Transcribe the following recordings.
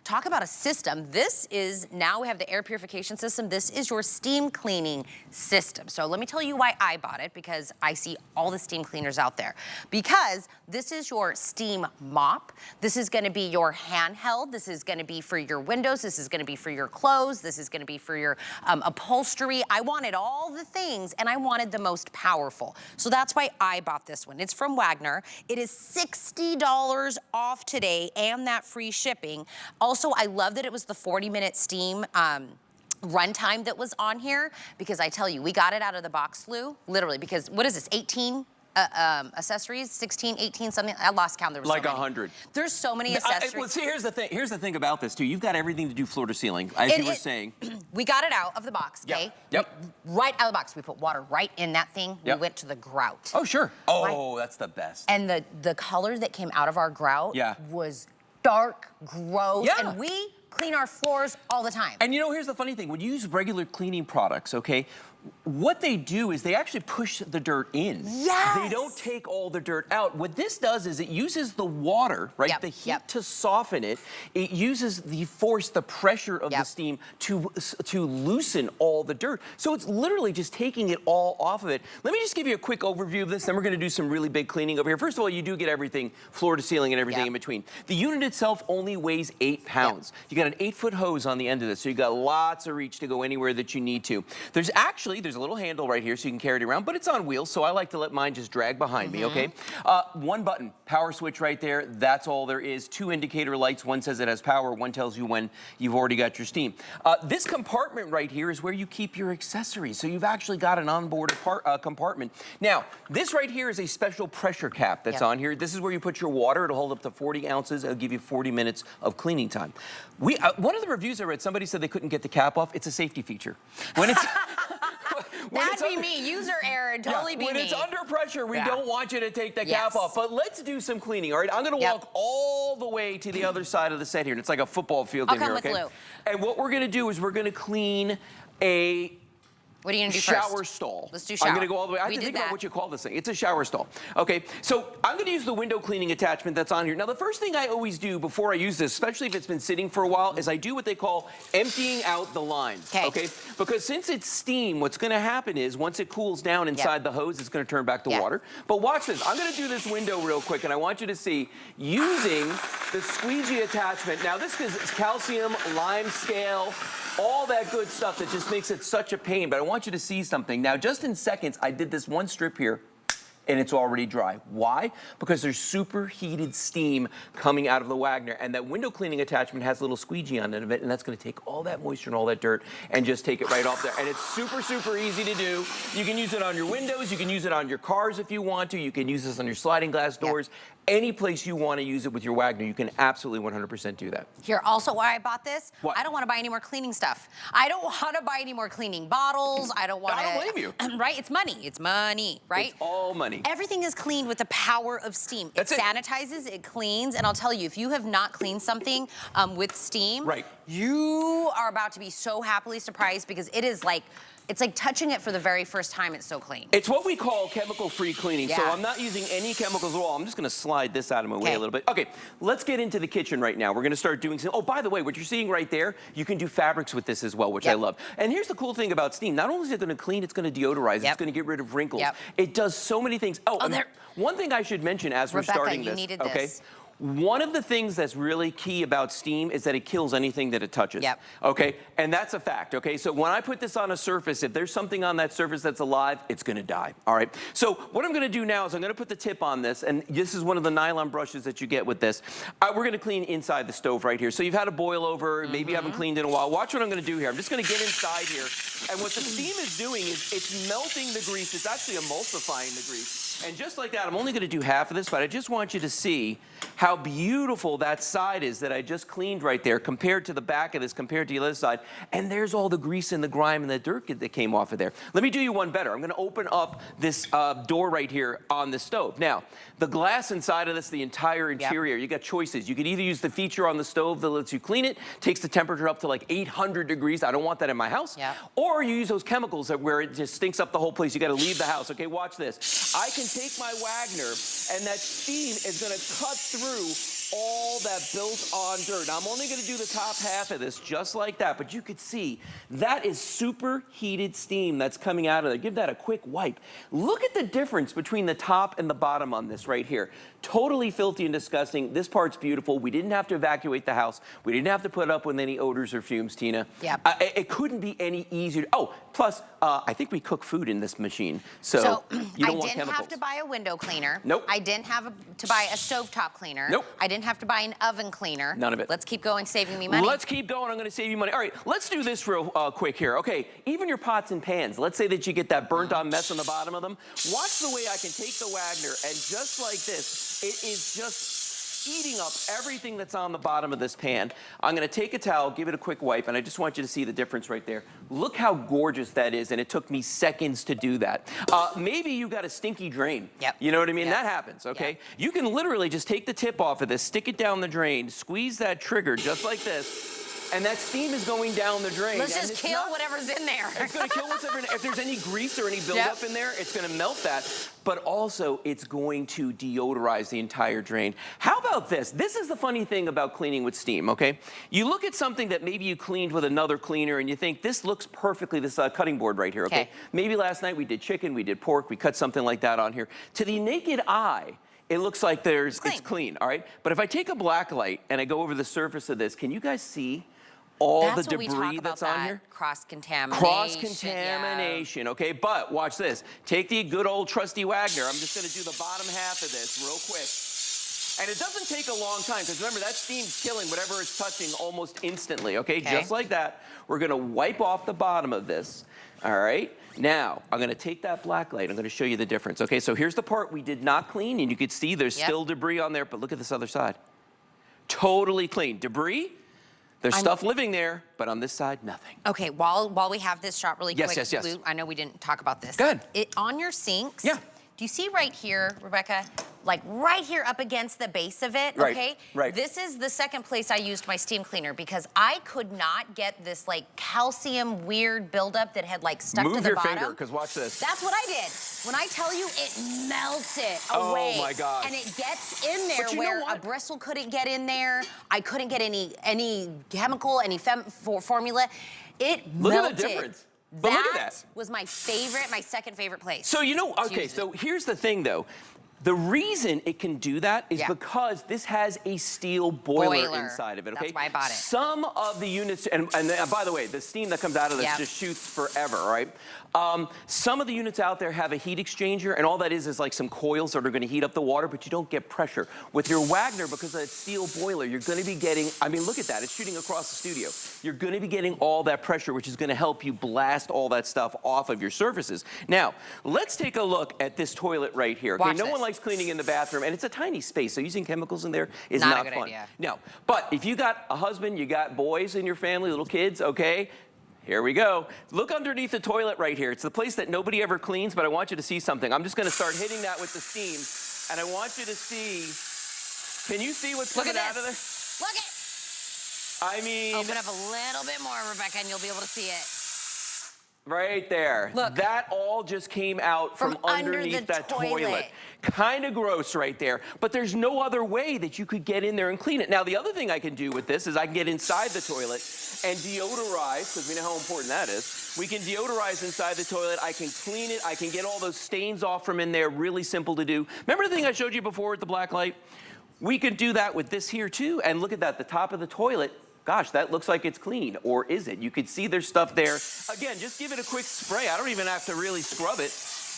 talk about a system. This is, now we have the air purification system. This is your steam cleaning system. So let me tell you why I bought it, because I see all the steam cleaners out there. Because this is your steam mop. This is gonna be your handheld. This is gonna be for your windows. This is gonna be for your clothes. This is gonna be for your upholstery. I wanted all the things, and I wanted the most powerful. So that's why I bought this one. It's from Wagner. It is $60 off today and that free shipping. Also, I love that it was the 40-minute steam runtime that was on here, because I tell you, we got it out of the box, Lou, literally, because what is this, 18 accessories, 16, 18, something, I lost count, there was like so many. 100. There's so many accessories. Well, see, here's the thing about this too. You've got everything to do floor to ceiling, as you were saying. We got it out of the box, okay? Yep. Right out of the box. We put water right in that thing. We went to the grout. Oh, sure. Oh, that's the best. And the color that came out of our grout was dark, gross, and we clean our floors all the time. And you know, here's the funny thing. When you use regular cleaning products, okay, what they do is they actually push the dirt in. Yes! They don't take all the dirt out. What this does is it uses the water, right, the heat to soften it. It uses the force, the pressure of the steam to loosen all the dirt. So it's literally just taking it all off of it. Let me just give you a quick overview of this, then we're gonna do some really big cleaning over here. First of all, you do get everything floor to ceiling and everything in between. The unit itself only weighs 8 pounds. You got an 8-foot hose on the end of this, so you got lots of reach to go anywhere that you need to. There's a little handle right here so you can carry it around, but it's on wheels, so I like to let mine just drag behind me, okay? One button, power switch right there, that's all there is. 2 indicator lights, one says it has power, one tells you when you've already got your steam. This compartment right here is where you keep your accessories, so you've actually got an onboard compartment. Now, this right here is a special pressure cap that's on here. This is where you put your water. It'll hold up to 40 ounces. It'll give you 40 minutes of cleaning time. One of the reviews I read, somebody said they couldn't get the cap off. It's a safety feature. When it's... That'd be me, user error, totally be me. When it's under pressure, we don't want you to take the cap off. But let's do some cleaning, all right? I'm gonna walk all the way to the other side of the set here. And it's like a football field in here, okay? Lou. And what we're gonna do is we're gonna clean a What are you gonna do shower first? stall. Let's do shower. I'm gonna go all the way. I have to think about what you call this thing. It's a shower stall. Okay, so I'm gonna use the window cleaning attachment that's on here. Now, the first thing I always do before I use this, especially if it's been sitting for a while, is I do what they call emptying out the lines. Okay? Because since it's steam, what's gonna happen is once it cools down inside the hose, it's gonna turn back to water. But watch this. I'm gonna do this window real quick, and I want you to see using the squeegee attachment. Now, this is calcium, lime scale, all that good stuff that just makes it such a pain, but I want you to see something. Now, just in seconds, I did this one strip here, and it's already dry. Why? Because there's superheated steam coming out of the Wagner, and that window cleaning attachment has a little squeegee on it of it, and that's gonna take all that moisture and all that dirt and just take it right off there. And it's super, super easy to do. You can use it on your windows, you can use it on your cars if you want to, you can use this on your sliding glass doors. Any place you want to use it with your Wagner, you can absolutely 100% do that. Here, also why I bought this, what? I don't want to buy any more cleaning stuff. I don't want to buy any more cleaning bottles. I don't want to. I don't blame you. Right? It's money. It's money, right? It's all money. Everything is cleaned with the power of steam. It sanitizes, it cleans, and I'll tell you, if you have not cleaned something with steam, you are about to be so happily surprised, because it is like, it's like touching it for the very first time. It's so clean. It's what we call chemical-free cleaning. So I'm not using any chemicals at all. I'm just gonna slide this out of my way a little bit. Okay, let's get into the kitchen right now. We're gonna start doing some, oh, by the way, what you're seeing right there, you can do fabrics with this as well, which I love. And here's the cool thing about steam. Not only is it gonna clean, it's gonna deodorize, it's gonna get rid of wrinkles. It does so many things. Oh, one thing I should mention as we're starting this, okay? One of the things that's really key about steam is that it kills anything that it touches. Okay, and that's a fact. Okay, so when I put this on a surface, if there's something on that surface that's alive, it's gonna die. All right, so what I'm gonna do now is I'm gonna put the tip on this, and this is one of the nylon brushes that you get with this. We're gonna clean inside the stove right here. So you've had a boil over, maybe you haven't cleaned in a while. Watch what I'm gonna do here. I'm just gonna get inside here, and what the steam is doing is it's melting the grease. It's actually emulsifying the grease. And just like that, I'm only gonna do half of this, but I just want you to see how beautiful that side is that I just cleaned right there compared to the back of this, compared to the other side. And there's all the grease and the grime and the dirt that came off of there. Let me do you one better. I'm gonna open up this door right here on the stove. Now, the glass inside of this, the entire interior, you got choices. You could either use the feature on the stove that lets you clean it, takes the temperature up to like 800 degrees. I don't want that in my house. Or you use those chemicals that where it just stinks up the whole place. You gotta leave the house. Okay, watch this. I can take my Wagner, and that steam is gonna cut through all that built-on dirt. Now, I'm only gonna do the top half of this just like that, but you could see that is superheated steam that's coming out of there. Give that a quick wipe. Look at the difference between the top and the bottom on this right here. Totally filthy and disgusting. This part's beautiful. We didn't have to evacuate the house. We didn't have to put up with any odors or fumes, Tina. Yep. It couldn't be any easier. Oh, plus, I think we cook food in this machine, so you don't want chemicals. I didn't have to buy a window cleaner. Nope. I didn't have to buy a stovetop cleaner. Nope. I didn't have to buy an oven cleaner. None of it. Let's keep going, saving me money. Let's keep going. I'm going to save you money. All right, let's do this real quick here. Okay, even your pots and pans. Let's say that you get that burnt-on mess on the bottom of them. Watch the way I can take the Wagner and just like this, it is just eating up everything that's on the bottom of this pan. I'm gonna take a towel, give it a quick wipe, and I just want you to see the difference right there. Look how gorgeous that is, and it took me seconds to do that. Maybe you got a stinky drain. Yep. You know what I mean? Yep. That happens, okay? Yep. You can literally just take the tip off of this, stick it down the drain, squeeze that trigger just like this, and that steam is going down the drain. Let's just kill whatever's in there. It's going to kill whatever. If there's any grease or any buildup in there, it's going to melt that. But also, it's going to deodorize the entire drain. How about this? This is the funny thing about cleaning with steam, okay? You look at something that maybe you cleaned with another cleaner and you think, this looks perfectly, this cutting board right here, okay? Maybe last night we did chicken, we did pork, we cut something like that on here. To the naked eye, it looks like it's clean, all right? But if I take a black light and I go over the surface of this, can you guys see all the debris that's on here? Cross-contamination. Cross-contamination, okay? But watch this. Take the good old trusty Wagner. I'm just gonna do the bottom half of this real quick. And it doesn't take a long time, because remember, that steam's killing whatever it's touching almost instantly, okay? Just like that. We're gonna wipe off the bottom of this, all right? Now, I'm gonna take that black light. I'm gonna show you the difference, okay? So here's the part we did not clean, and you can see there's still debris on there, but look at this other side. Totally clean. Debris, there's stuff living there, but on this side, nothing. Okay, while we have this shot really quick, yes. Lou, I know we didn't talk about this. Good. On your sinks, yeah. Do you see right here, Rebecca, like right here up against the base of it, okay? Right. This is the second place I used my steam cleaner because I could not get this like calcium weird buildup that had like stuck to the bottom. Move your finger, because watch this. That's what I did. When I tell you, it melts it away. Oh my gosh. And it gets in there where a bristle couldn't get in there. I couldn't get any chemical, any formula. It melted. Look at the difference. But look at that. Was my favorite, my second favorite place. So, you know, okay, so here's the thing, though. The reason it can do that is because this has a steel boiler inside of it, okay? That's why I bought it. Some of the units, and by the way, the steam that comes out of this just shoots forever, right? Some of the units out there have a heat exchanger, and all that is like some coils that are gonna heat up the water, but you don't get pressure. With your Wagner, because of that steel boiler, you're gonna be getting, I mean, look at that, it's shooting across the studio. You're gonna be getting all that pressure, which is gonna help you blast all that stuff off of your surfaces. Now, let's take a look at this toilet right here. Okay, no one likes cleaning in the bathroom, and it's a tiny space, so using chemicals in there is not a good fun. idea. No, but if you got a husband, you got boys in your family, little kids, okay? Here we go. Look underneath the toilet right here. It's the place that nobody ever cleans, but I want you to see something. I'm just gonna start hitting that with the steam, and I want you to see, can you see what's coming out of there? Look at I mean. Open up a little bit more, Rebecca, and you'll be able to see it. Right there. Look. That all just came out from underneath that toilet. Kind of gross right there, but there's no other way that you could get in there and clean it. Now, the other thing I can do with this is I can get inside the toilet and deodorize, because we know how important that is. We can deodorize inside the toilet. I can clean it. I can get all those stains off from in there. Really simple to do. Remember the thing I showed you before with the black light? We could do that with this here too. And look at that, the top of the toilet. Gosh, that looks like it's clean, or is it? You can see there's stuff there. Again, just give it a quick spray. I don't even have to really scrub it.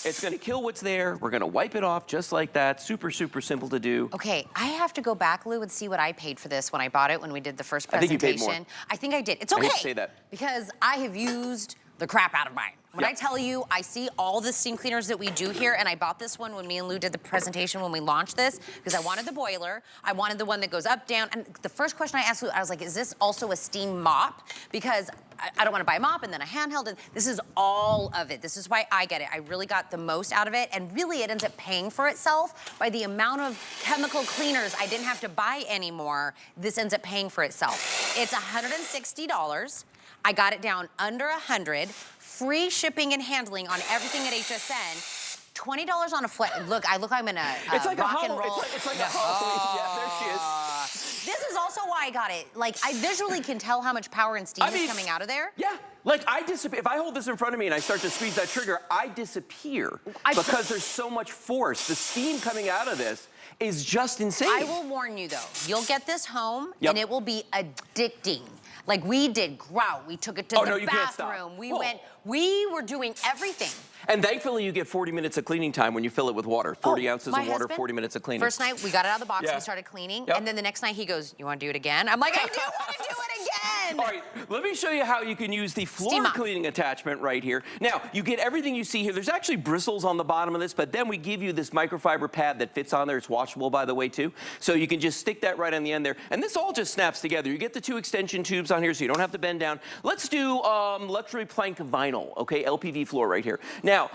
It's gonna kill what's there. We're gonna wipe it off just like that. Super, super simple to do. Okay, I have to go back, Lou, and see what I paid for this when I bought it, when we did the first presentation. I think you paid more. I think I did. It's okay. I hate to say that. Because I have used the crap out of mine. When I tell you, I see all the steam cleaners that we do here, and I bought this one when me and Lou did the presentation when we launched this, because I wanted the boiler, I wanted the one that goes up, down, and the first question I asked Lou, I was like, is this also a steam mop? Because I don't want to buy a mop and then a handheld, and this is all of it. This is why I get it. I really got the most out of it, and really it ends up paying for itself by the amount of chemical cleaners I didn't have to buy anymore. This ends up paying for itself. It's $160. I got it down under $100. Free shipping and handling on everything at HSN. $20 on a flat. Look, I look like I'm in a it's like rock a and roll. It's like a Halloween. Yeah, there she is. also why I got it. Like, I visually can tell how much power and steam is coming out of there. Yeah. Like, I disappear. If I hold this in front of me and I start to squeeze that trigger, I disappear because there's so much force. The steam coming out of this is just insane. I will warn you, though. You'll get this home, and it will be addicting. Like, we did grout. We took it to the bathroom. We were doing everything. And thankfully, you get 40 minutes of cleaning time when you fill it with water. 40 ounces of water, 40 minutes of cleaning. First night, we got it out of the box, we started cleaning, and then the next night he goes, you want to do it again? I'm like, I do want to do it again! All right, let me show you how you can use the floor cleaning attachment right here. Now, you get everything you see here. There's actually bristles on the bottom of this, but then we give you this microfiber pad that fits on there. It's washable, by the way, too. So you can just stick that right on the end there. And this all just snaps together. You get the 2 extension tubes on here so you don't have to bend down. Let's do luxury plank vinyl, okay? LPV floor right here. Now,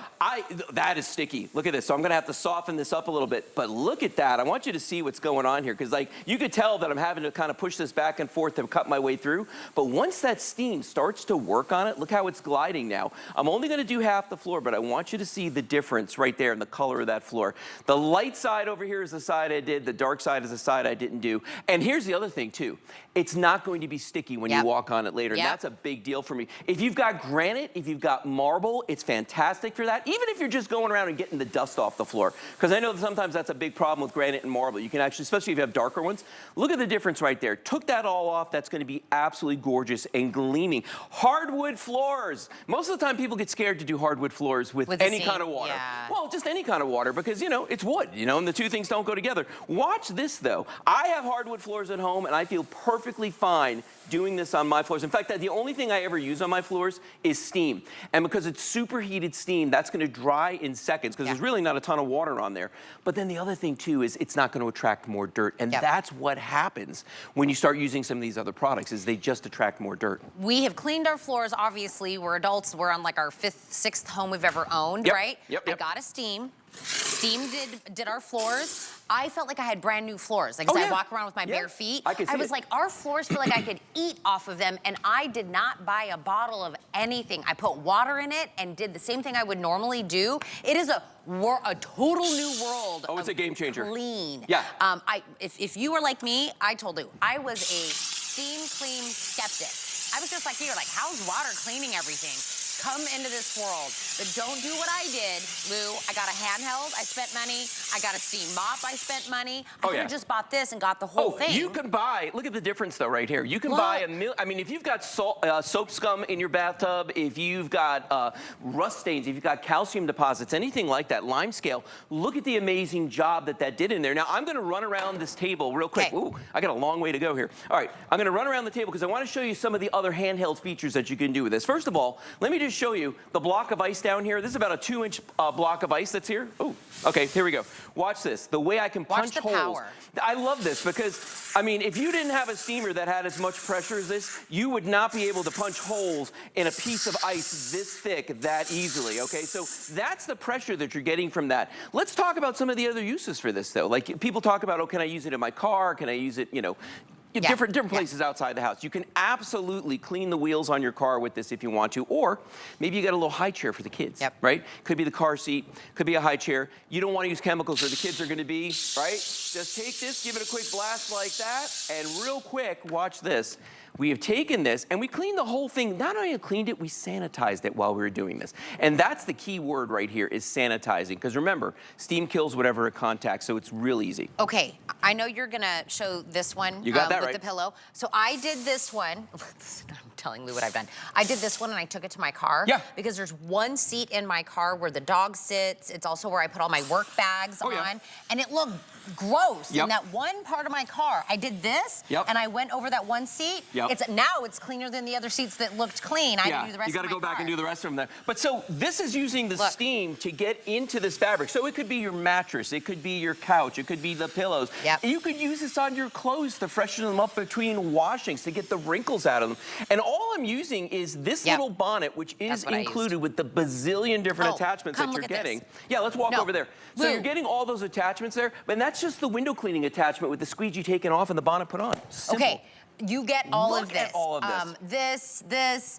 that is sticky. Look at this. So I'm gonna have to soften this up a little bit, but look at that. I want you to see what's going on here, because like you could tell that I'm having to kind of push this back and forth to cut my way through. But once that steam starts to work on it, look how it's gliding now. I'm only gonna do half the floor, but I want you to see the difference right there in the color of that floor. The light side over here is the side I did, the dark side is the side I didn't do. And here's the other thing too. It's not going to be sticky when you walk on it later, and that's a big deal for me. If you've got granite, if you've got marble, it's fantastic for that. Even if you're just going around and getting the dust off the floor, because I know that sometimes that's a big problem with granite and marble. You can actually, especially if you have darker ones, look at the difference right there. Took that all off. That's going to be absolutely gorgeous and gleaming. Hardwood floors. Most of the time people get scared to do hardwood floors with any kind of water. Well, just any kind of water, because, you know, it's wood, you know, and the two things don't go together. Watch this, though. I have hardwood floors at home, and I feel perfectly fine doing this on my floors. In fact, the only thing I ever use on my floors is steam. And because it's superheated steam, that's going to dry in seconds, because there's really not a ton of water on there. But then the other thing, too, is it's not going to attract more dirt. And that's what happens when you start using some of these other products, is they just attract more dirt. We have cleaned our floors, obviously. We're adults. We're on like our 5th, 6th home we've ever owned, right? I got a steam. Steam did our floors. I felt like I had brand new floors. Like, as I walk around with my bare feet, I was like, our floors feel like I could eat off of them, and I did not buy a bottle of anything. I put water in it and did the same thing I would normally do. It is a total new world. Oh, it's a game changer. Clean. Yeah. If you were like me, I told you, I was a steam clean skeptic. I was just like you, like, how's water cleaning everything? Come into this world, but don't do what I did, Lou. I got a handheld, I spent money. I got a steam mop, I spent money. I could have just bought this and got the whole thing. You can buy, look at the difference though right here. You can buy I mean, if you've got soap scum in your bathtub, if you've got rust stains, if you've got calcium deposits, anything like that, lime scale, look at the amazing job that did in there. Now, I'm gonna run around this table real quick. Ooh, I got a long way to go here. All right, I'm gonna run around the table because I wanna show you some of the other handheld features that you can do with this. First of all, let me just show you the block of ice down here. This is about a 2-inch block of ice that's here. Oh, okay, here we go. Watch this. The way I can punch holes. Power. I love this because, I mean, if you didn't have a steamer that had as much pressure as this, you would not be able to punch holes in a piece of ice this thick that easily, okay? So that's the pressure that you're getting from that. Let's talk about some of the other uses for this, though. Like, people talk about, oh, can I use it in my car? Can I use it, you know, different places outside the house. You can absolutely clean the wheels on your car with this if you want to, or maybe you got a little high chair for the kids, right? Could be the car seat, could be a high chair. You don't want to use chemicals where the kids are going to be, right? Just take this, give it a quick blast like that, and real quick, watch this. We have taken this and we cleaned the whole thing. Not only cleaned it, we sanitized it while we were doing this. And that's the key word right here, is sanitizing. Because remember, steam kills whatever it contacts, so it's real easy. Okay, I know you're gonna show this one you got that with the pillow. So I did this one. I'm telling Lou what I've done. I did this one and I took it to my car. Because there's one seat in my car where the dog sits. It's also where I put all my work bags on. And it looked gross in that one part of my car. I did this and I went over that one seat. Now it's cleaner than the other seats that looked clean. I had to do the rest you got to of my go back car. and do the rest of them there. But so this is using the steam to get into this fabric. So it could be your mattress, it could be your couch, it could be the pillows. You could use this on your clothes to freshen them up between washings to get the wrinkles out of them. And all I'm using is this little bonnet, which is included with the bazillion different attachments that you're getting. Yeah, let's walk over there. So you're getting all those attachments there, and that's just the window cleaning attachment with the squeegee taken off and the bonnet put on. Simple. Okay. You get all of this. Look at all of this. This,